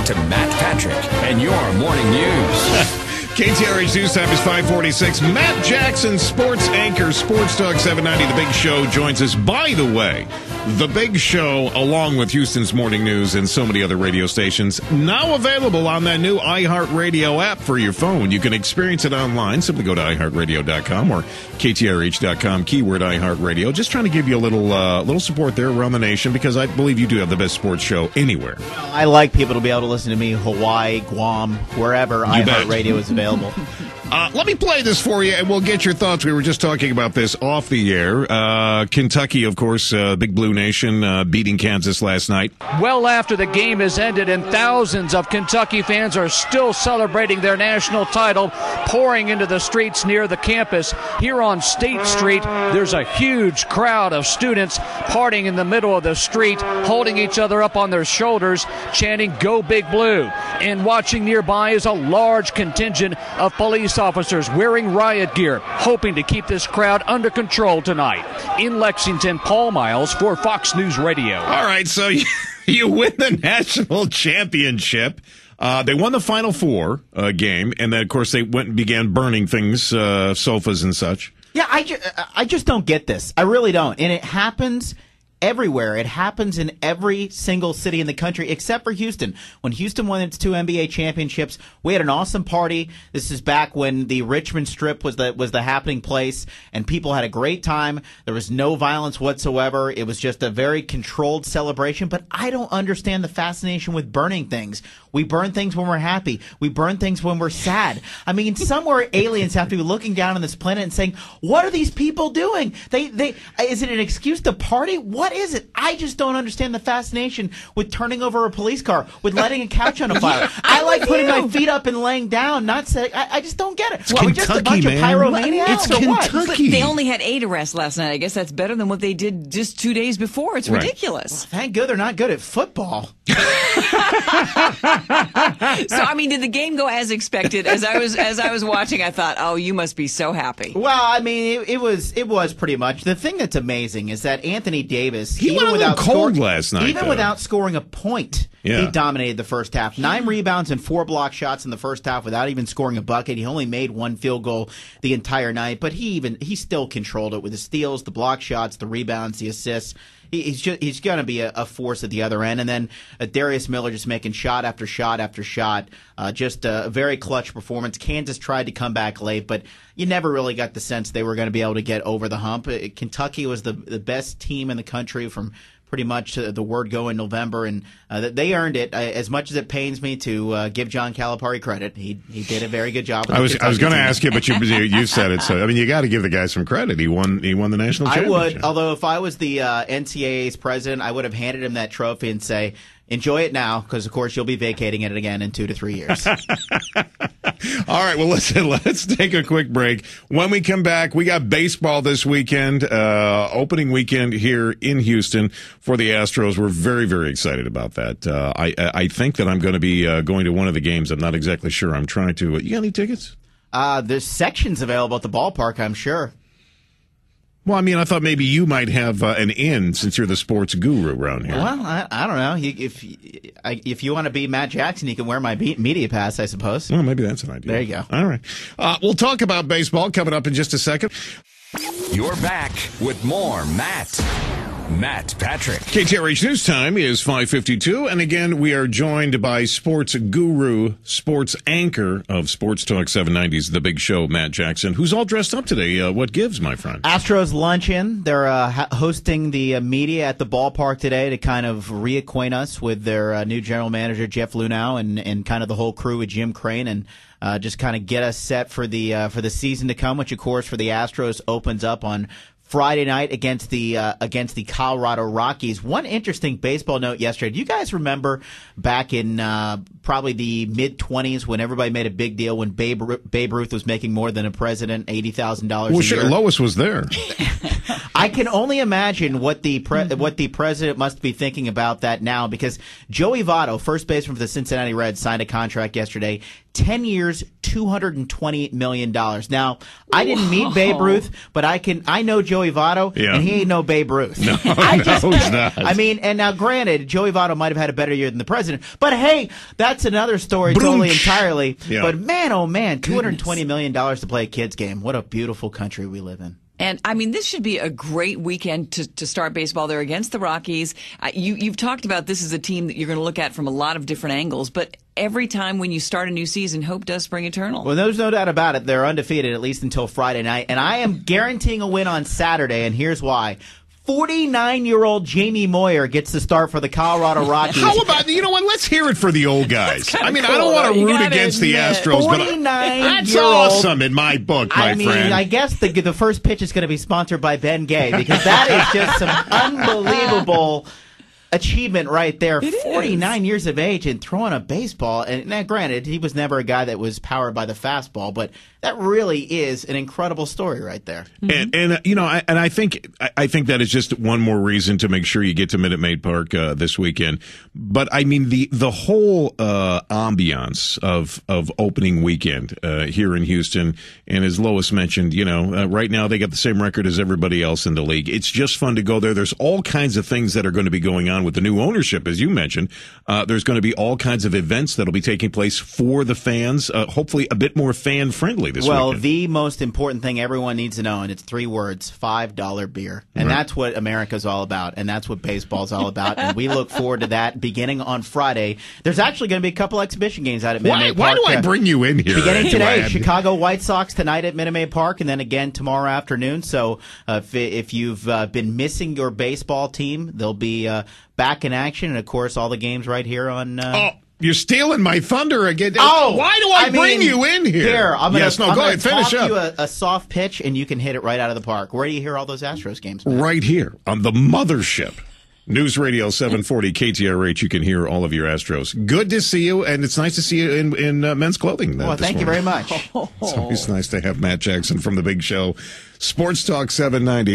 to Matt Patrick and your morning news. KTRH News Time is 5:46. Matt Jackson, sports anchor, Sports Talk 790. The Big Show joins us. By the way, The Big Show, along with Houston's Morning News and so many other radio stations, now available on that new iHeartRadio app for your phone. You can experience it online. Simply go to iHeartRadio.com or KTRH.com, keyword iHeartRadio. Just trying to give you a little support there around the nation, because I believe you do have the best sports show anywhere. Well, I like people to be able to listen to me, Hawaii, Guam, wherever iHeartRadio is available. Let me play this for you, and we'll get your thoughts. We were just talking about this off the air. Kentucky, of course, Big Blue Nation, beating Kansas last night. Well after the game has ended, and thousands of Kentucky fans are still celebrating their national title, pouring into the streets near the campus. Here on State Street, there's a huge crowd of students partying in the middle of the street, holding each other up on their shoulders, chanting, "Go Big Blue." And watching nearby is a large contingent of police officers wearing riot gear, hoping to keep this crowd under control tonight. In Lexington, Paul Miles for Fox News Radio. All right, so you win the national championship. They won the Final Four game, and then, of course, they went and began burning things, sofas and such. Yeah, I just don't get this. I really don't. And it happens everywhere. It happens in every single city in the country except for Houston. When Houston won its 2 NBA championships, we had an awesome party. This is back when the Richmond Strip was the happening place, and people had a great time. There was no violence whatsoever. It was just a very controlled celebration. But I don't understand the fascination with burning things. We burn things when we're happy. We burn things when we're sad. I mean, somewhere aliens have to be looking down on this planet and saying, "What are these people doing? Is it an excuse to party? What is it?" I just don't understand the fascination with turning over a police car, with letting a couch on a fire. I like putting my feet up and laying down, not saying. I just don't get it. It's Kentucky, just a bunch of pyromaniacs? It's or Kentucky. What? But they only had 8 arrests last night. I guess that's better than what they did just 2 days before. It's ridiculous. Thank God they're not good at football. So, I mean, did the game go as expected? As I was watching, I thought, "Oh, you must be so happy." Well, I mean, it was pretty much. The thing that's amazing is that Anthony Davis, he went without cold last night, even without scoring a point. Yeah. He dominated the first half. 9 rebounds and 4 block shots in the first half without even scoring a bucket. He only made 1 field goal the entire night, but he still controlled it with the steals, the block shots, the rebounds, the assists. He's going to be a force at the other end. And then Darius Miller just making shot after shot after shot. Just a very clutch performance. Kansas tried to come back late, but you never really got the sense they were going to be able to get over the hump. Kentucky was the best team in the country from pretty much the word go in November, and they earned it. As much as it pains me to give John Calipari credit, he did a very good job. I was going to ask you, but you said it. So I mean, you got to give the guy some credit. He won the national championship. I would, although if I was the NCAA's president, I would have handed him that trophy and say, "Enjoy it now, because of course you'll be vacating it again in 2 to 3 years." All right, well, listen, let's take a quick break. When we come back, we got baseball this weekend, opening weekend here in Houston for the Astros. We're very, very excited about that. I think that I'm going to be going to one of the games. I'm not exactly sure. I'm trying to. You got any tickets? There's sections available at the ballpark, I'm sure. Well, I mean, I thought maybe you might have an in since you're the sports guru around here. Well, I don't know. If you want to be Matt Jackson, you can wear my media pass, I suppose. Well, maybe that's an idea. There you go. All right. We'll talk about baseball coming up in just a second. You're back with more Matt Patrick. KTRH News Time is 5:52, and again, we are joined by sports guru, sports anchor of Sports Talk 790's The Big Show, Matt Jackson, who's all dressed up today. What gives, my friend? Astros luncheon. They're hosting the media at the ballpark today to kind of reacquaint us with their new general manager, Jeff Lunau, and kind of the whole crew with Jim Crane, and just kind of get us set for the season to come, which, of course, for the Astros opens up on Friday night against the Colorado Rockies. One interesting baseball note yesterday. Do you guys remember back in probably the mid-20s when everybody made a big deal when Babe Ruth was making more than a president, $80,000 a year? Well, sure. Lois was there. I can only imagine what the president must be thinking about that now, because Joey Votto, first baseman for the Cincinnati Reds, signed a contract yesterday, 10 years, $220 million. Now, I didn't meet Babe Ruth, but I know Joey Votto, and he ain't no Babe Ruth. No, he's not. I mean, and now granted, Joey Votto might have had a better year than the president, but hey, that's another story totally entirely. Yeah. But man, oh man, $220 million to play a kid's game. What a beautiful country we live in. And, I mean, this should be a great weekend to start baseball. They're against the Rockies. You've talked about this as a team that you're going to look at from a lot of different angles, but every time when you start a new season, hope does spring eternal. Well, there's no doubt about it. They're undefeated, at least until Friday night, and I am guaranteeing a win on Saturday, and here's why. 49-year-old Jamie Moyer gets the start for the Colorado Rockies. How about, you know what, let's hear it for the old guys. I mean, cool, I don't want to you root gotta against the admit. Astros, but 49-year-old. that's awesome in my book, my friend. I guess the first pitch is going to be sponsored by Ben Gay, because that is just some unbelievable achievement right there. 49 years of age and throwing a baseball. And now, granted, he was never a guy that was powered by the fastball, but that really is an incredible story right there. And you know, I think that is just one more reason to make sure you get to Minute Maid Park this weekend. But I mean, the whole ambiance of opening weekend here in Houston, and as Lois mentioned, you know, right now they got the same record as everybody else in the league. It's just fun to go there. There's all kinds of things that are going to be going on with the new ownership, as you mentioned. There's going to be all kinds of events that'll be taking place for the fans, hopefully a bit more fan friendly this weekend. The most important thing everyone needs to know, and it's 3 words: $5 beer. And that's what America's all about, and that's what baseball's all about. And we look forward to that beginning on Friday. There's actually going to be a couple exhibition games out at Minute Maid Park. Why do I bring you in here? Beginning today, Chicago White Sox tonight at Minute Maid Park, and then again tomorrow afternoon. So if you've been missing your baseball team, they'll be back in action, and of course all the games right here on You're stealing my thunder again. Oh, why do I bring you in here? Here, I'm going go ahead, finish up. up. You a soft pitch, and you can hit it right out of the park. Where do you hear all those Astros games, man? Right here on the mothership. News Radio 740 KTRH. You can hear all of your Astros. Good to see you, and it's nice to see you in men's clothing. Well, thank you very much. It's always nice to have Matt Jackson from The Big Show. Sports Talk 790.